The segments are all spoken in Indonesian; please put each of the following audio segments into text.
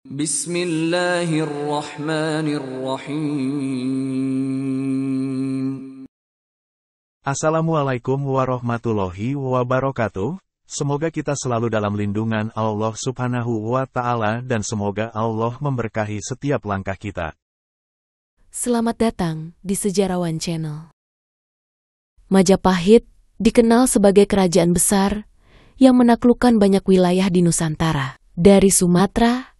Bismillahirrahmanirrahim. Assalamualaikum warahmatullahi wabarakatuh. Semoga kita selalu dalam lindungan Allah Subhanahu wa Ta'ala dan semoga Allah memberkahi setiap langkah kita. Selamat datang di Sejarawan Channel. Majapahit dikenal sebagai kerajaan besar yang menaklukkan banyak wilayah di Nusantara. Dari Sumatera,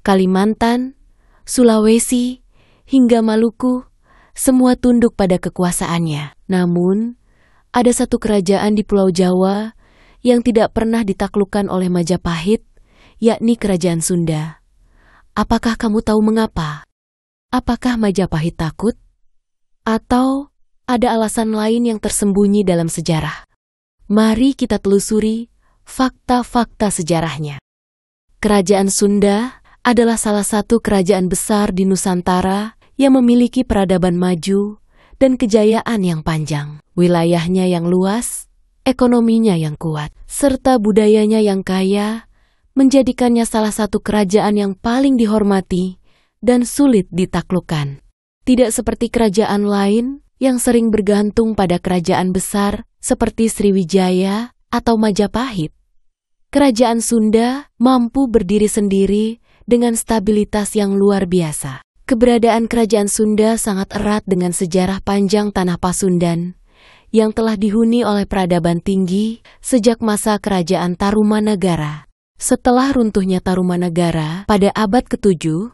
Kalimantan, Sulawesi, hingga Maluku, semua tunduk pada kekuasaannya. Namun, ada satu kerajaan di Pulau Jawa yang tidak pernah ditaklukkan oleh Majapahit, yakni Kerajaan Sunda. Apakah kamu tahu mengapa? Apakah Majapahit takut? Atau ada alasan lain yang tersembunyi dalam sejarah? Mari kita telusuri fakta-fakta sejarahnya. Kerajaan Sunda adalah salah satu kerajaan besar di Nusantara yang memiliki peradaban maju dan kejayaan yang panjang. Wilayahnya yang luas, ekonominya yang kuat, serta budayanya yang kaya, menjadikannya salah satu kerajaan yang paling dihormati dan sulit ditaklukkan. Tidak seperti kerajaan lain yang sering bergantung pada kerajaan besar seperti Sriwijaya atau Majapahit. Kerajaan Sunda mampu berdiri sendiri dengan stabilitas yang luar biasa. Keberadaan kerajaan Sunda sangat erat dengan sejarah panjang tanah Pasundan yang telah dihuni oleh peradaban tinggi sejak masa kerajaan Tarumanagara. Setelah runtuhnya Tarumanagara pada abad ke-7,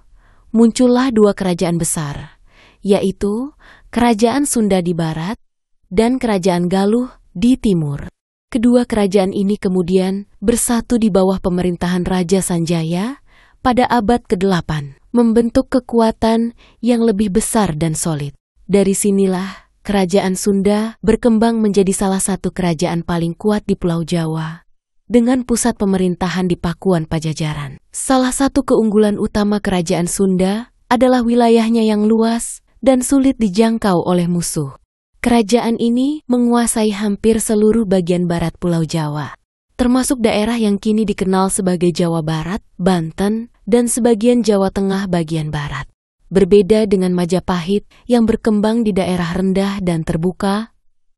muncullah dua kerajaan besar, yaitu Kerajaan Sunda di barat dan Kerajaan Galuh di timur. Kedua kerajaan ini kemudian bersatu di bawah pemerintahan Raja Sanjaya pada abad ke-8, membentuk kekuatan yang lebih besar dan solid. Dari sinilah Kerajaan Sunda berkembang menjadi salah satu kerajaan paling kuat di Pulau Jawa, dengan pusat pemerintahan di Pakuan Pajajaran. Salah satu keunggulan utama Kerajaan Sunda adalah wilayahnya yang luas dan sulit dijangkau oleh musuh. Kerajaan ini menguasai hampir seluruh bagian barat Pulau Jawa, termasuk daerah yang kini dikenal sebagai Jawa Barat, Banten, dan sebagian Jawa Tengah bagian barat. Berbeda dengan Majapahit yang berkembang di daerah rendah dan terbuka,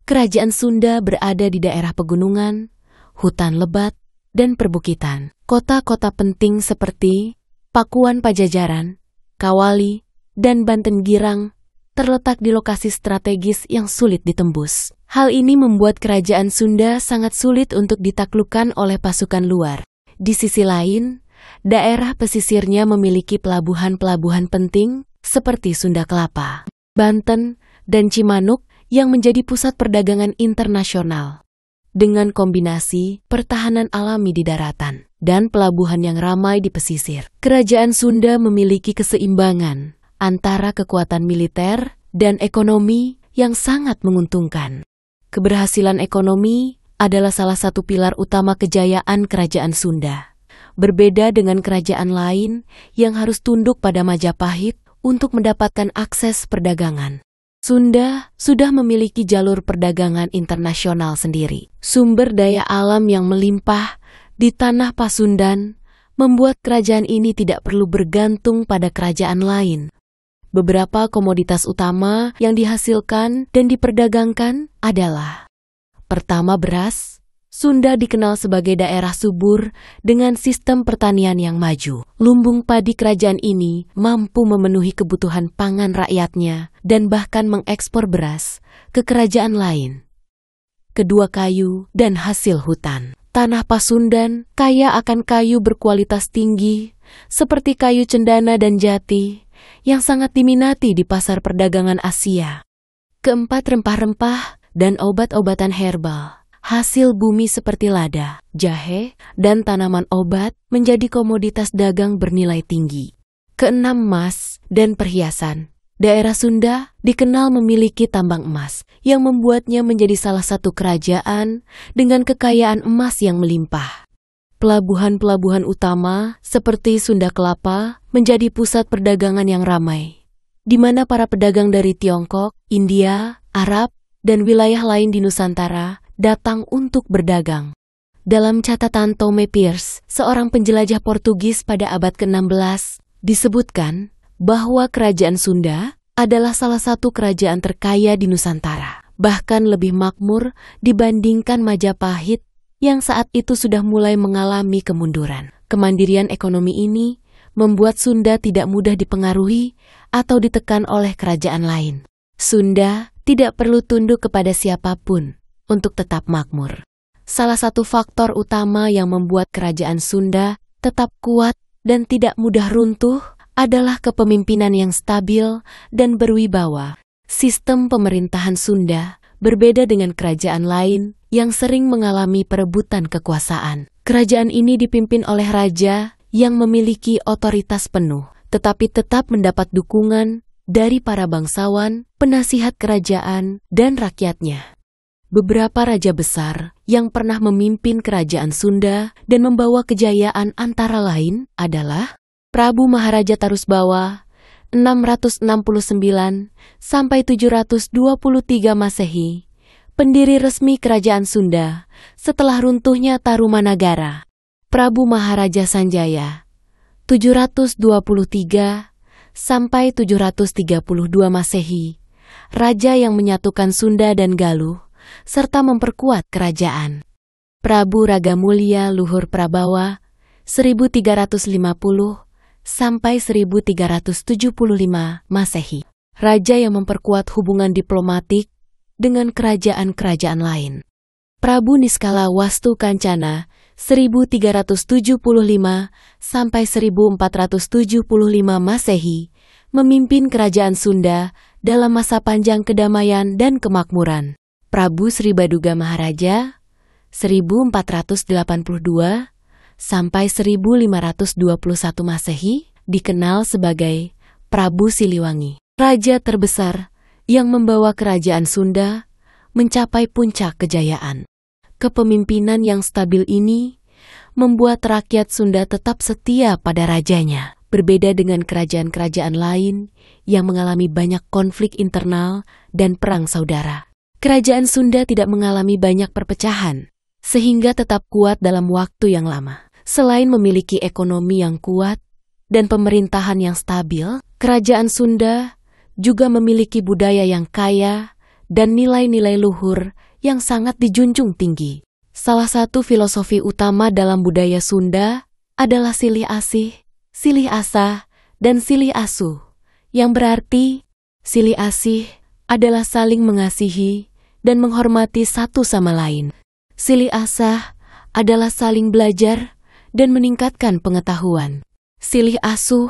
Kerajaan Sunda berada di daerah pegunungan, hutan lebat, dan perbukitan. Kota-kota penting seperti Pakuan Pajajaran, Kawali, dan Banten Girang terletak di lokasi strategis yang sulit ditembus. Hal ini membuat Kerajaan Sunda sangat sulit untuk ditaklukkan oleh pasukan luar. Di sisi lain, daerah pesisirnya memiliki pelabuhan-pelabuhan penting seperti Sunda Kelapa, Banten, dan Cimanuk yang menjadi pusat perdagangan internasional. Dengan kombinasi pertahanan alami di daratan dan pelabuhan yang ramai di pesisir, Kerajaan Sunda memiliki keseimbangan antara kekuatan militer dan ekonomi yang sangat menguntungkan. Keberhasilan ekonomi adalah salah satu pilar utama kejayaan Kerajaan Sunda. Berbeda dengan kerajaan lain yang harus tunduk pada Majapahit untuk mendapatkan akses perdagangan. Sunda sudah memiliki jalur perdagangan internasional sendiri. Sumber daya alam yang melimpah di tanah Pasundan membuat kerajaan ini tidak perlu bergantung pada kerajaan lain. Beberapa komoditas utama yang dihasilkan dan diperdagangkan adalah: pertama, beras. Sunda dikenal sebagai daerah subur dengan sistem pertanian yang maju. Lumbung padi kerajaan ini mampu memenuhi kebutuhan pangan rakyatnya dan bahkan mengekspor beras ke kerajaan lain. Kedua, kayu dan hasil hutan. Tanah Pasundan kaya akan kayu berkualitas tinggi seperti kayu cendana dan jati yang sangat diminati di pasar perdagangan Asia. Keempat, rempah-rempah dan obat-obatan herbal. Hasil bumi seperti lada, jahe, dan tanaman obat menjadi komoditas dagang bernilai tinggi. Keenam, emas dan perhiasan. Daerah Sunda dikenal memiliki tambang emas yang membuatnya menjadi salah satu kerajaan dengan kekayaan emas yang melimpah. Pelabuhan-pelabuhan utama seperti Sunda Kelapa menjadi pusat perdagangan yang ramai, di mana para pedagang dari Tiongkok, India, Arab, dan wilayah lain di Nusantara datang untuk berdagang. Dalam catatan Tome Pierce, seorang penjelajah Portugis pada abad ke-16, disebutkan bahwa kerajaan Sunda adalah salah satu kerajaan terkaya di Nusantara, bahkan lebih makmur dibandingkan Majapahit yang saat itu sudah mulai mengalami kemunduran. Kemandirian ekonomi ini membuat Sunda tidak mudah dipengaruhi atau ditekan oleh kerajaan lain. Sunda tidak perlu tunduk kepada siapapun untuk tetap makmur. Salah satu faktor utama yang membuat kerajaan Sunda tetap kuat dan tidak mudah runtuh adalah kepemimpinan yang stabil dan berwibawa. Sistem pemerintahan Sunda berbeda dengan kerajaan lain yang sering mengalami perebutan kekuasaan. Kerajaan ini dipimpin oleh raja yang memiliki otoritas penuh, tetapi tetap mendapat dukungan dari para bangsawan, penasihat kerajaan, dan rakyatnya. Beberapa raja besar yang pernah memimpin kerajaan Sunda dan membawa kejayaan antara lain adalah Prabu Maharaja Tarusbawa 669 sampai 723 Masehi, pendiri resmi kerajaan Sunda setelah runtuhnya Tarumanagara. Prabu Maharaja Sanjaya 723 sampai 732 Masehi, raja yang menyatukan Sunda dan Galuh serta memperkuat kerajaan. Prabu Ragamulya Luhur Prabawa 1350 sampai 1375 Masehi, raja yang memperkuat hubungan diplomatik dengan kerajaan-kerajaan lain. Prabu Niskala Wastu Kancana 1375 sampai 1475 Masehi memimpin kerajaan Sunda dalam masa panjang kedamaian dan kemakmuran. Prabu Sri Baduga Maharaja 1482 sampai 1521 Masehi dikenal sebagai Prabu Siliwangi, raja terbesar yang membawa kerajaan Sunda mencapai puncak kejayaan. Kepemimpinan yang stabil ini membuat rakyat Sunda tetap setia pada rajanya, berbeda dengan kerajaan-kerajaan lain yang mengalami banyak konflik internal dan perang saudara. Kerajaan Sunda tidak mengalami banyak perpecahan, sehingga tetap kuat dalam waktu yang lama. Selain memiliki ekonomi yang kuat dan pemerintahan yang stabil, kerajaan Sunda juga memiliki budaya yang kaya dan nilai-nilai luhur yang sangat dijunjung tinggi. Salah satu filosofi utama dalam budaya Sunda adalah silih asih, silih asah, dan silih asuh, yang berarti silih asih adalah saling mengasihi dan menghormati satu sama lain. Silih asah adalah saling belajar dan meningkatkan pengetahuan. Silih asuh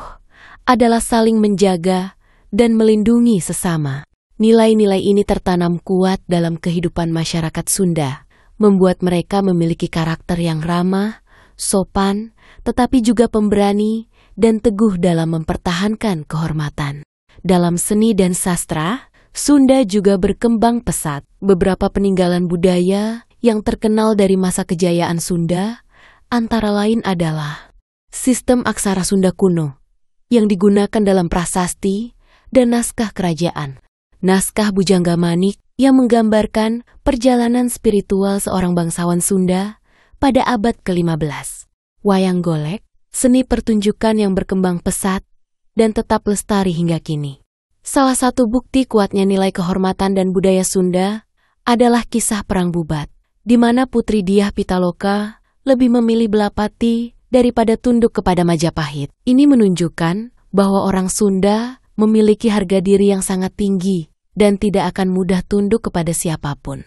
adalah saling menjaga dan melindungi sesama. Nilai-nilai ini tertanam kuat dalam kehidupan masyarakat Sunda, membuat mereka memiliki karakter yang ramah, sopan, tetapi juga pemberani dan teguh dalam mempertahankan kehormatan. Dalam seni dan sastra, Sunda juga berkembang pesat. Beberapa peninggalan budaya yang terkenal dari masa kejayaan Sunda antara lain adalah sistem aksara Sunda kuno yang digunakan dalam prasasti dan naskah kerajaan, naskah Bujangga Manik yang menggambarkan perjalanan spiritual seorang bangsawan Sunda pada abad ke-15, wayang golek, seni pertunjukan yang berkembang pesat dan tetap lestari hingga kini. Salah satu bukti kuatnya nilai kehormatan dan budaya Sunda adalah kisah Perang Bubat, di mana Putri Diah Pitaloka lebih memilih Belapati daripada tunduk kepada Majapahit. Ini menunjukkan bahwa orang Sunda memiliki harga diri yang sangat tinggi dan tidak akan mudah tunduk kepada siapapun.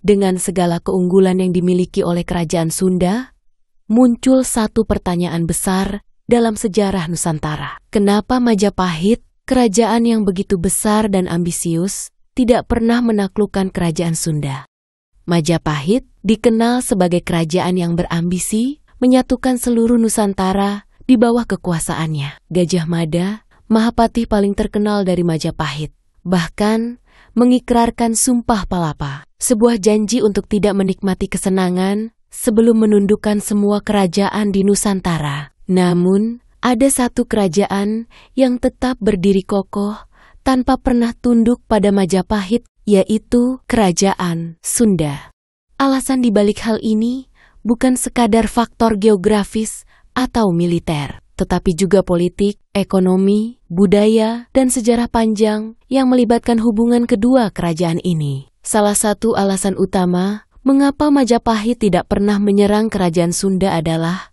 Dengan segala keunggulan yang dimiliki oleh kerajaan Sunda, muncul satu pertanyaan besar dalam sejarah Nusantara. Kenapa Majapahit, kerajaan yang begitu besar dan ambisius, tidak pernah menaklukkan kerajaan Sunda? Majapahit dikenal sebagai kerajaan yang berambisi, menyatukan seluruh Nusantara di bawah kekuasaannya. Gajah Mada, Mahapati paling terkenal dari Majapahit, bahkan mengikrarkan Sumpah Palapa, sebuah janji untuk tidak menikmati kesenangan sebelum menundukkan semua kerajaan di Nusantara. Namun, ada satu kerajaan yang tetap berdiri kokoh tanpa pernah tunduk pada Majapahit, yaitu Kerajaan Sunda. Alasan dibalik hal ini bukan sekadar faktor geografis atau militer, tetapi juga politik, ekonomi, budaya, dan sejarah panjang yang melibatkan hubungan kedua kerajaan ini. Salah satu alasan utama mengapa Majapahit tidak pernah menyerang kerajaan Sunda adalah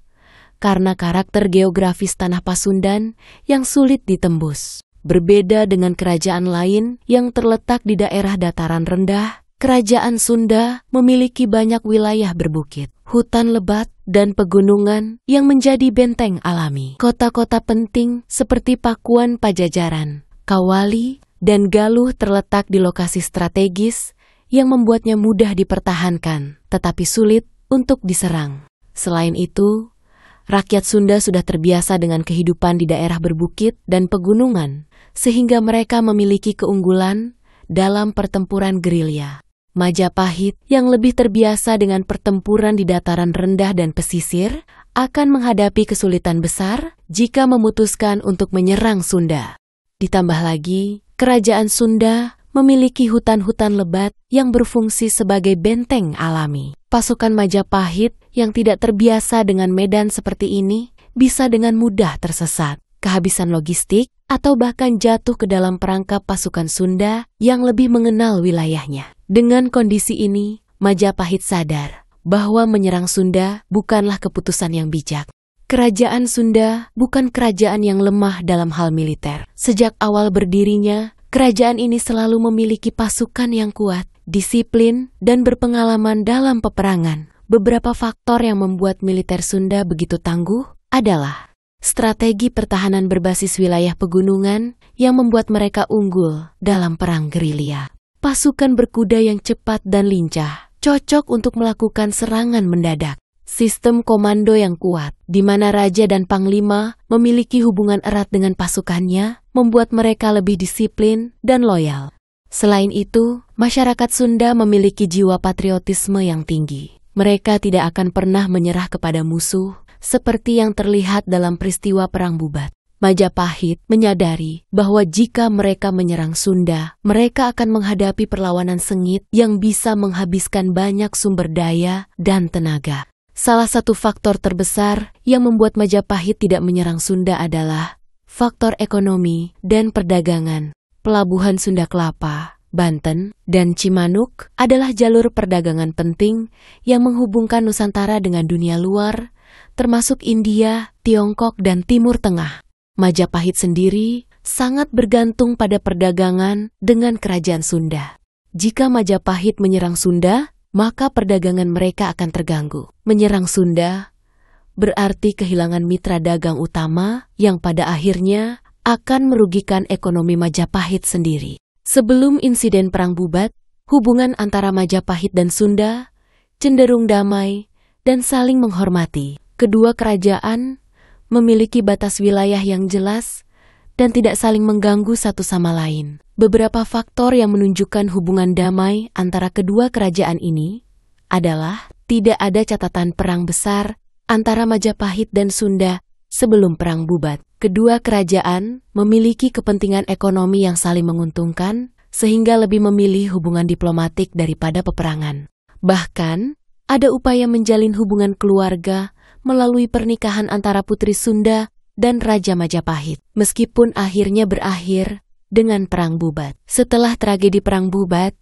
karena karakter geografis tanah Pasundan yang sulit ditembus. Berbeda dengan kerajaan lain yang terletak di daerah dataran rendah, kerajaan Sunda memiliki banyak wilayah berbukit, hutan lebat, dan pegunungan yang menjadi benteng alami. Kota-kota penting seperti Pakuan Pajajaran, Kawali, dan Galuh terletak di lokasi strategis yang membuatnya mudah dipertahankan, tetapi sulit untuk diserang. Selain itu, rakyat Sunda sudah terbiasa dengan kehidupan di daerah berbukit dan pegunungan, sehingga mereka memiliki keunggulan dalam pertempuran gerilya. Majapahit yang lebih terbiasa dengan pertempuran di dataran rendah dan pesisir akan menghadapi kesulitan besar jika memutuskan untuk menyerang Sunda. Ditambah lagi, kerajaan Sunda memiliki hutan-hutan lebat yang berfungsi sebagai benteng alami. Pasukan Majapahit yang tidak terbiasa dengan medan seperti ini bisa dengan mudah tersesat, kehabisan logistik, atau bahkan jatuh ke dalam perangkap pasukan Sunda yang lebih mengenal wilayahnya. Dengan kondisi ini, Majapahit sadar bahwa menyerang Sunda bukanlah keputusan yang bijak. Kerajaan Sunda bukan kerajaan yang lemah dalam hal militer. Sejak awal berdirinya, kerajaan ini selalu memiliki pasukan yang kuat, disiplin, dan berpengalaman dalam peperangan. Beberapa faktor yang membuat militer Sunda begitu tangguh adalah strategi pertahanan berbasis wilayah pegunungan yang membuat mereka unggul dalam perang gerilya. Pasukan berkuda yang cepat dan lincah, cocok untuk melakukan serangan mendadak. Sistem komando yang kuat, di mana raja dan panglima memiliki hubungan erat dengan pasukannya, membuat mereka lebih disiplin dan loyal. Selain itu, masyarakat Sunda memiliki jiwa patriotisme yang tinggi. Mereka tidak akan pernah menyerah kepada musuh, seperti yang terlihat dalam peristiwa Perang Bubat. Majapahit menyadari bahwa jika mereka menyerang Sunda, mereka akan menghadapi perlawanan sengit yang bisa menghabiskan banyak sumber daya dan tenaga. Salah satu faktor terbesar yang membuat Majapahit tidak menyerang Sunda adalah faktor ekonomi dan perdagangan. Pelabuhan Sunda Kelapa, Banten, dan Cimanuk adalah jalur perdagangan penting yang menghubungkan Nusantara dengan dunia luar, termasuk India, Tiongkok, dan Timur Tengah. Majapahit sendiri sangat bergantung pada perdagangan dengan kerajaan Sunda. Jika Majapahit menyerang Sunda, maka perdagangan mereka akan terganggu. Menyerang Sunda berarti kehilangan mitra dagang utama yang pada akhirnya akan merugikan ekonomi Majapahit sendiri. Sebelum insiden Perang Bubat, hubungan antara Majapahit dan Sunda cenderung damai dan saling menghormati. Kedua kerajaan memiliki batas wilayah yang jelas dan tidak saling mengganggu satu sama lain. Beberapa faktor yang menunjukkan hubungan damai antara kedua kerajaan ini adalah tidak ada catatan perang besar antara Majapahit dan Sunda sebelum Perang Bubat. Kedua kerajaan memiliki kepentingan ekonomi yang saling menguntungkan, sehingga lebih memilih hubungan diplomatik daripada peperangan. Bahkan, ada upaya menjalin hubungan keluarga melalui pernikahan antara putri Sunda dan Raja Majapahit, meskipun akhirnya berakhir dengan Perang Bubat. Setelah tragedi Perang Bubat,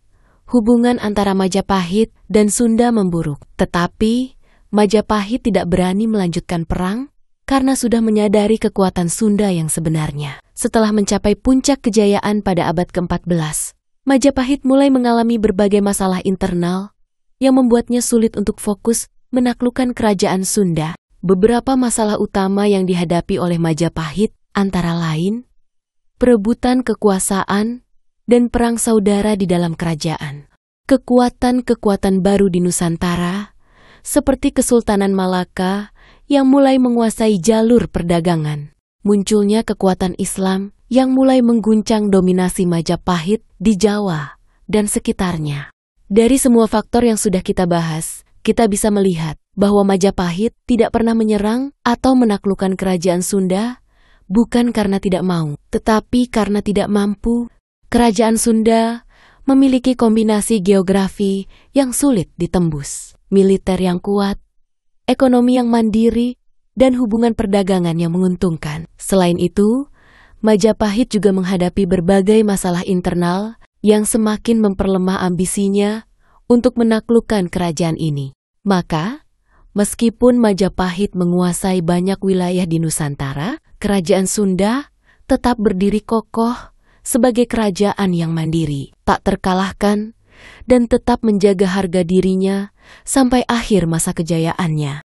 hubungan antara Majapahit dan Sunda memburuk. Tetapi, Majapahit tidak berani melanjutkan perang karena sudah menyadari kekuatan Sunda yang sebenarnya. Setelah mencapai puncak kejayaan pada abad ke-14, Majapahit mulai mengalami berbagai masalah internal yang membuatnya sulit untuk fokus menaklukkan kerajaan Sunda. Beberapa masalah utama yang dihadapi oleh Majapahit antara lain perebutan kekuasaan dan perang saudara di dalam kerajaan. Kekuatan-kekuatan baru di Nusantara, seperti Kesultanan Malaka yang mulai menguasai jalur perdagangan. Munculnya kekuatan Islam yang mulai mengguncang dominasi Majapahit di Jawa dan sekitarnya. Dari semua faktor yang sudah kita bahas, kita bisa melihat bahwa Majapahit tidak pernah menyerang atau menaklukkan kerajaan Sunda bukan karena tidak mau, tetapi karena tidak mampu. Kerajaan Sunda memiliki kombinasi geografi yang sulit ditembus, militer yang kuat, ekonomi yang mandiri, dan hubungan perdagangan yang menguntungkan. Selain itu, Majapahit juga menghadapi berbagai masalah internal yang semakin memperlemah ambisinya untuk menaklukkan kerajaan ini. Maka, meskipun Majapahit menguasai banyak wilayah di Nusantara, kerajaan Sunda tetap berdiri kokoh sebagai kerajaan yang mandiri, tak terkalahkan, dan tetap menjaga harga dirinya sampai akhir masa kejayaannya.